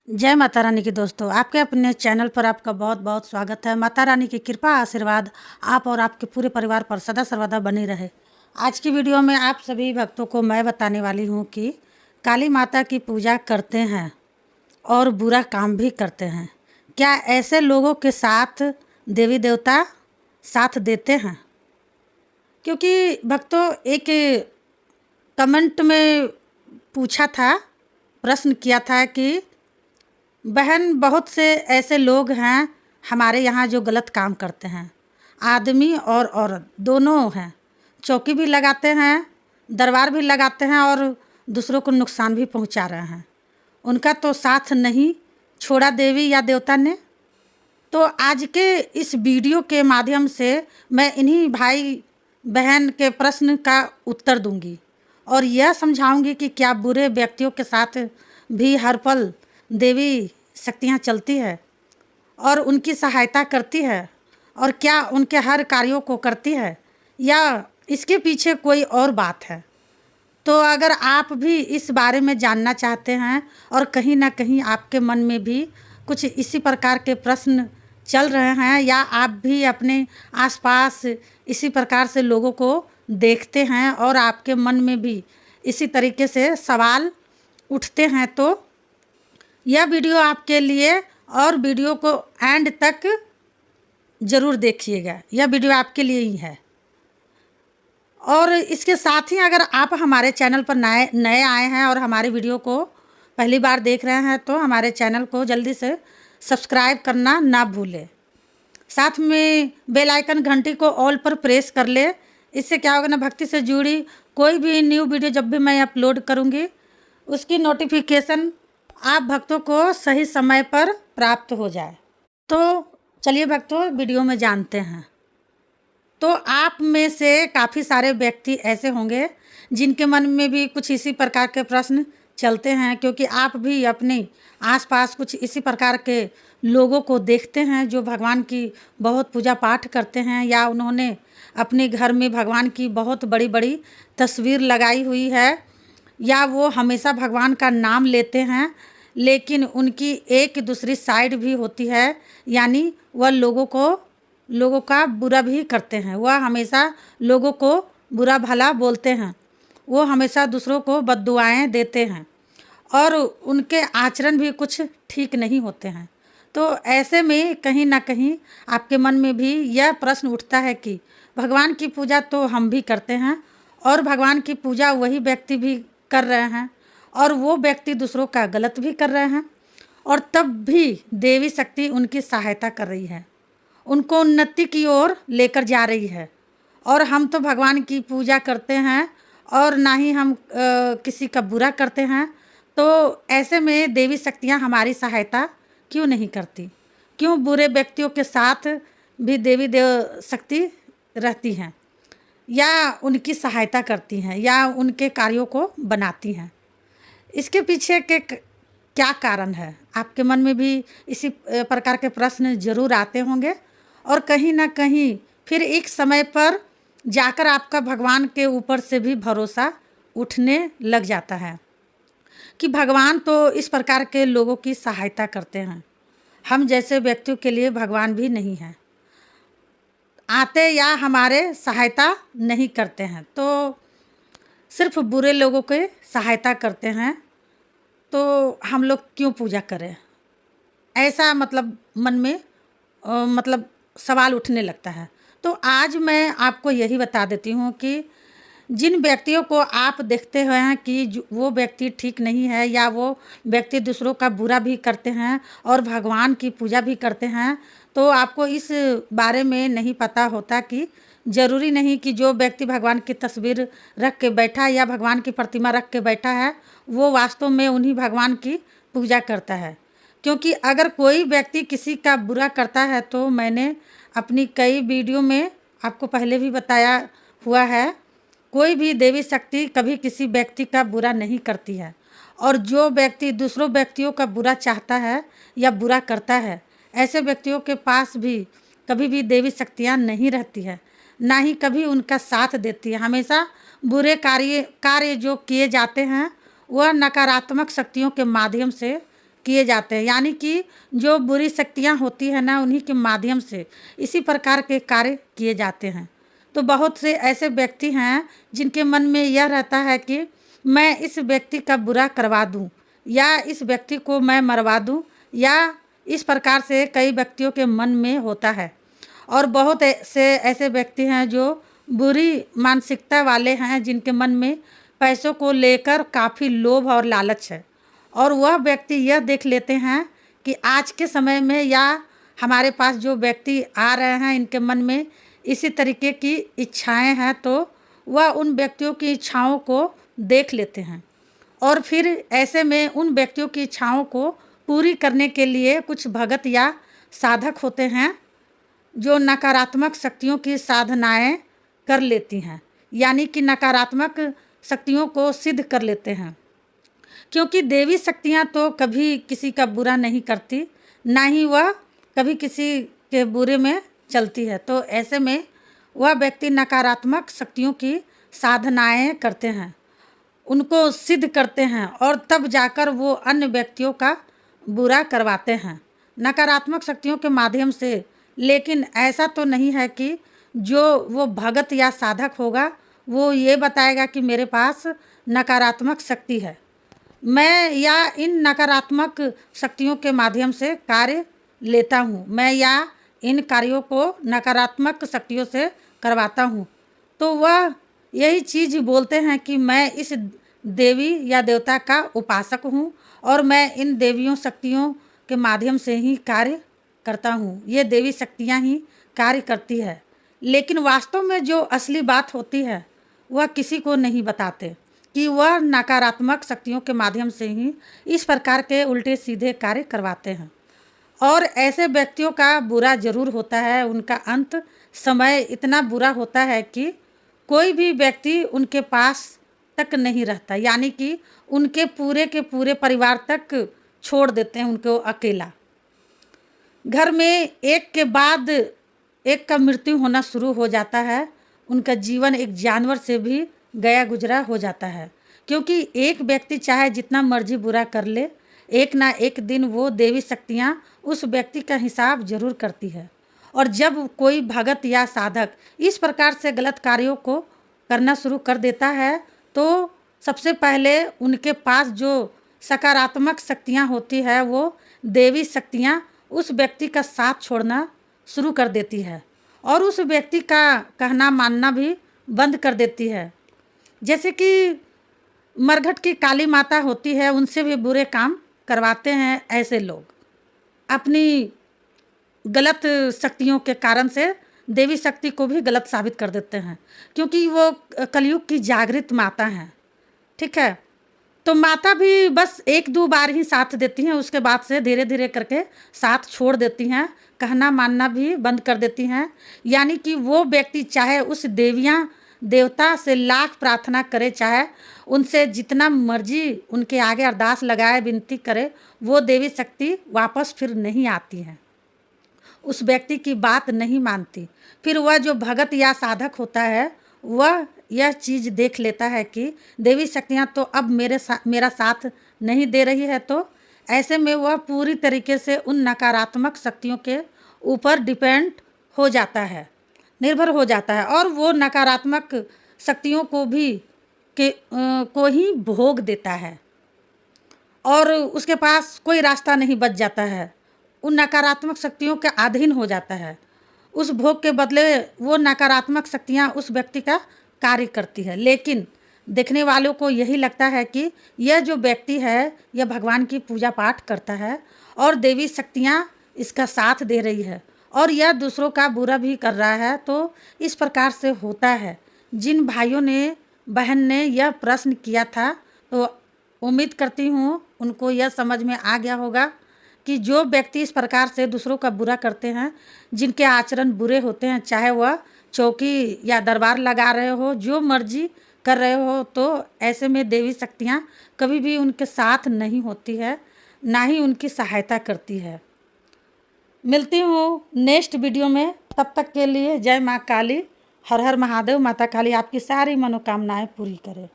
जय माता रानी की दोस्तों, आपके अपने चैनल पर आपका बहुत बहुत स्वागत है। माता रानी की कृपा आशीर्वाद आप और आपके पूरे परिवार पर सदा सर्वदा बनी रहे। आज की वीडियो में आप सभी भक्तों को मैं बताने वाली हूँ कि काली माता की पूजा करते हैं और बुरा काम भी करते हैं। क्या ऐसे लोगों के साथ देवी देवता साथ देते हैं? क्योंकि भक्तों एक कमेंट में पूछा था, प्रश्न किया था कि बहन, बहुत से ऐसे लोग हैं हमारे यहाँ जो गलत काम करते हैं। आदमी और औरत दोनों हैं, चौकी भी लगाते हैं, दरबार भी लगाते हैं और दूसरों को नुकसान भी पहुँचा रहे हैं। उनका तो साथ नहीं छोड़ा देवी या देवता ने। तो आज के इस वीडियो के माध्यम से मैं इन्हीं भाई बहन के प्रश्न का उत्तर दूंगी और यह समझाऊंगी कि क्या बुरे व्यक्तियों के साथ भी हर पल देवी शक्तियाँ चलती है और उनकी सहायता करती है, और क्या उनके हर कार्यों को करती है, या इसके पीछे कोई और बात है। तो अगर आप भी इस बारे में जानना चाहते हैं और कहीं ना कहीं आपके मन में भी कुछ इसी प्रकार के प्रश्न चल रहे हैं, या आप भी अपने आसपास इसी प्रकार से लोगों को देखते हैं और आपके मन में भी इसी तरीके से सवाल उठते हैं, तो यह वीडियो आपके लिए, और वीडियो को एंड तक ज़रूर देखिएगा। यह वीडियो आपके लिए ही है। और इसके साथ ही अगर आप हमारे चैनल पर नए आए हैं और हमारे वीडियो को पहली बार देख रहे हैं तो हमारे चैनल को जल्दी से सब्सक्राइब करना ना भूलें। साथ में बेल आइकन घंटी को ऑल पर प्रेस कर ले। इससे क्या होगा ना, भक्ति से जुड़ी कोई भी न्यू वीडियो जब भी मैं अपलोड करूँगी उसकी नोटिफिकेशन आप भक्तों को सही समय पर प्राप्त हो जाए। तो चलिए भक्तों, वीडियो में जानते हैं। तो आप में से काफ़ी सारे व्यक्ति ऐसे होंगे जिनके मन में भी कुछ इसी प्रकार के प्रश्न चलते हैं, क्योंकि आप भी अपने आसपास कुछ इसी प्रकार के लोगों को देखते हैं जो भगवान की बहुत पूजा पाठ करते हैं, या उन्होंने अपने घर में भगवान की बहुत बड़ी बड़ी तस्वीर लगाई हुई है, या वो हमेशा भगवान का नाम लेते हैं, लेकिन उनकी एक दूसरी साइड भी होती है, यानी वह लोगों का बुरा भी करते हैं। वह हमेशा लोगों को बुरा भला बोलते हैं, वो हमेशा दूसरों को बद्दुआएं देते हैं और उनके आचरण भी कुछ ठीक नहीं होते हैं। तो ऐसे में कहीं ना कहीं आपके मन में भी यह प्रश्न उठता है कि भगवान की पूजा तो हम भी करते हैं और भगवान की पूजा वही व्यक्ति भी कर रहे हैं, और वो व्यक्ति दूसरों का गलत भी कर रहे हैं, और तब भी देवी शक्ति उनकी सहायता कर रही है, उनको उन्नति की ओर लेकर जा रही है। और हम तो भगवान की पूजा करते हैं और ना ही हम किसी का बुरा करते हैं। तो ऐसे में देवी शक्तियाँ हमारी सहायता क्यों नहीं करती? क्यों बुरे व्यक्तियों के साथ भी देवी देव शक्ति रहती हैं, या उनकी सहायता करती हैं, या उनके कार्यों को बनाती हैं? इसके पीछे के क्या कारण है? आपके मन में भी इसी प्रकार के प्रश्न जरूर आते होंगे, और कहीं ना कहीं फिर एक समय पर जाकर आपका भगवान के ऊपर से भी भरोसा उठने लग जाता है कि भगवान तो इस प्रकार के लोगों की सहायता करते हैं, हम जैसे व्यक्तियों के लिए भगवान भी नहीं है आते, या हमारे सहायता नहीं करते हैं, तो सिर्फ बुरे लोगों के सहायता करते हैं, तो हम लोग क्यों पूजा करें? ऐसा मतलब मन में मतलब सवाल उठने लगता है। तो आज मैं आपको यही बता देती हूँ कि जिन व्यक्तियों को आप देखते हैं कि वो व्यक्ति ठीक नहीं है, या वो व्यक्ति दूसरों का बुरा भी करते हैं और भगवान की पूजा भी करते हैं, तो आपको इस बारे में नहीं पता होता कि ज़रूरी नहीं कि जो व्यक्ति भगवान की तस्वीर रख के बैठा है या भगवान की प्रतिमा रख के बैठा है वो वास्तव में उन्हीं भगवान की पूजा करता है। क्योंकि अगर कोई व्यक्ति किसी का बुरा करता है, तो मैंने अपनी कई वीडियो में आपको पहले भी बताया हुआ है, कोई भी देवी शक्ति कभी किसी व्यक्ति का बुरा नहीं करती है, और जो व्यक्ति दूसरों व्यक्तियों का बुरा चाहता है या बुरा करता है, ऐसे व्यक्तियों के पास भी कभी भी देवी शक्तियाँ नहीं रहती है, ना ही कभी उनका साथ देती है। हमेशा बुरे कार्य जो किए जाते हैं वह नकारात्मक शक्तियों के माध्यम से किए जाते हैं, यानी कि जो बुरी शक्तियाँ होती हैं ना, उन्हीं के माध्यम से इसी प्रकार के कार्य किए जाते हैं। तो बहुत से ऐसे व्यक्ति हैं जिनके मन में यह रहता है कि मैं इस व्यक्ति का बुरा करवा दूं, या इस व्यक्ति को मैं मरवा दूं, या इस प्रकार से कई व्यक्तियों के मन में होता है। और बहुत से ऐसे व्यक्ति हैं जो बुरी मानसिकता वाले हैं, जिनके मन में पैसों को लेकर काफ़ी लोभ और लालच है, और वह व्यक्ति यह देख लेते हैं कि आज के समय में या हमारे पास जो व्यक्ति आ रहे हैं इनके मन में इसी तरीके की इच्छाएं हैं, तो वह उन व्यक्तियों की इच्छाओं को देख लेते हैं, और फिर ऐसे में उन व्यक्तियों की इच्छाओं को पूरी करने के लिए कुछ भगत या साधक होते हैं जो नकारात्मक शक्तियों की साधनाएं कर लेती हैं, यानी कि नकारात्मक शक्तियों को सिद्ध कर लेते हैं। क्योंकि देवी शक्तियां तो कभी किसी का बुरा नहीं करती, ना ही वह कभी किसी के बुरे में चलती है। तो ऐसे में वह व्यक्ति नकारात्मक शक्तियों की साधनाएं करते हैं, उनको सिद्ध करते हैं, और तब जाकर वो अन्य व्यक्तियों का बुरा करवाते हैं नकारात्मक शक्तियों के माध्यम से। लेकिन ऐसा तो नहीं है कि जो वो भगत या साधक होगा वो ये बताएगा कि मेरे पास नकारात्मक शक्ति है, मैं या इन नकारात्मक शक्तियों के माध्यम से कार्य लेता हूँ, मैं या इन कार्यों को नकारात्मक शक्तियों से करवाता हूँ। तो वह यही चीज़ बोलते हैं कि मैं इस देवी या देवता का उपासक हूँ, और मैं इन देवियों शक्तियों के माध्यम से ही कार्य करता हूँ, ये देवी शक्तियाँ ही कार्य करती है। लेकिन वास्तव में जो असली बात होती है वह किसी को नहीं बताते कि वह नकारात्मक शक्तियों के माध्यम से ही इस प्रकार के उल्टे सीधे कार्य करवाते हैं। और ऐसे व्यक्तियों का बुरा ज़रूर होता है, उनका अंत समय इतना बुरा होता है कि कोई भी व्यक्ति उनके पास तक नहीं रहता, यानी कि उनके पूरे के पूरे परिवार तक छोड़ देते हैं उनको अकेला। घर में एक के बाद एक का मृत्यु होना शुरू हो जाता है, उनका जीवन एक जानवर से भी गया गुजरा हो जाता है। क्योंकि एक व्यक्ति चाहे जितना मर्जी बुरा कर ले, एक ना एक दिन वो देवी शक्तियाँ उस व्यक्ति का हिसाब जरूर करती है। और जब कोई भगत या साधक इस प्रकार से गलत कार्यों को करना शुरू कर देता है, तो सबसे पहले उनके पास जो सकारात्मक शक्तियाँ होती है, वो देवी शक्तियाँ उस व्यक्ति का साथ छोड़ना शुरू कर देती है, और उस व्यक्ति का कहना मानना भी बंद कर देती है। जैसे कि मरघट की काली माता होती है, उनसे भी बुरे काम करवाते हैं ऐसे लोग। अपनी गलत शक्तियों के कारण से देवी शक्ति को भी गलत साबित कर देते हैं, क्योंकि वो कलयुग की जागृत माता हैं। ठीक है, तो माता भी बस एक दो बार ही साथ देती हैं, उसके बाद से धीरे धीरे करके साथ छोड़ देती हैं, कहना मानना भी बंद कर देती हैं। यानी कि वो व्यक्ति चाहे उस देवियाँ देवता से लाख प्रार्थना करे, चाहे उनसे जितना मर्जी उनके आगे अरदास लगाए, विनती करे, वो देवी शक्ति वापस फिर नहीं आती हैं, उस व्यक्ति की बात नहीं मानती। फिर वह जो भगत या साधक होता है वह यह चीज़ देख लेता है कि देवी शक्तियाँ तो अब मेरा साथ नहीं दे रही है, तो ऐसे में वह पूरी तरीके से उन नकारात्मक शक्तियों के ऊपर डिपेंड हो जाता है, निर्भर हो जाता है, और वो नकारात्मक शक्तियों को भी को ही भोग देता है, और उसके पास कोई रास्ता नहीं बच जाता है, उन नकारात्मक शक्तियों के अधीन हो जाता है। उस भोग के बदले वो नकारात्मक शक्तियाँ उस व्यक्ति का कार्य करती है। लेकिन देखने वालों को यही लगता है कि यह जो व्यक्ति है यह भगवान की पूजा पाठ करता है, और देवी शक्तियाँ इसका साथ दे रही है, और यह दूसरों का बुरा भी कर रहा है। तो इस प्रकार से होता है। जिन भाइयों ने बहन ने यह प्रश्न किया था, तो उम्मीद करती हूँ उनको यह समझ में आ गया होगा कि जो व्यक्ति इस प्रकार से दूसरों का बुरा करते हैं, जिनके आचरण बुरे होते हैं, चाहे वह चौकी या दरबार लगा रहे हो, जो मर्जी कर रहे हो, तो ऐसे में देवी शक्तियाँ कभी भी उनके साथ नहीं होती है, ना ही उनकी सहायता करती है। मिलती हूँ नेक्स्ट वीडियो में, तब तक के लिए जय माँ काली, हर हर महादेव। माता काली आपकी सारी मनोकामनाएं पूरी करे।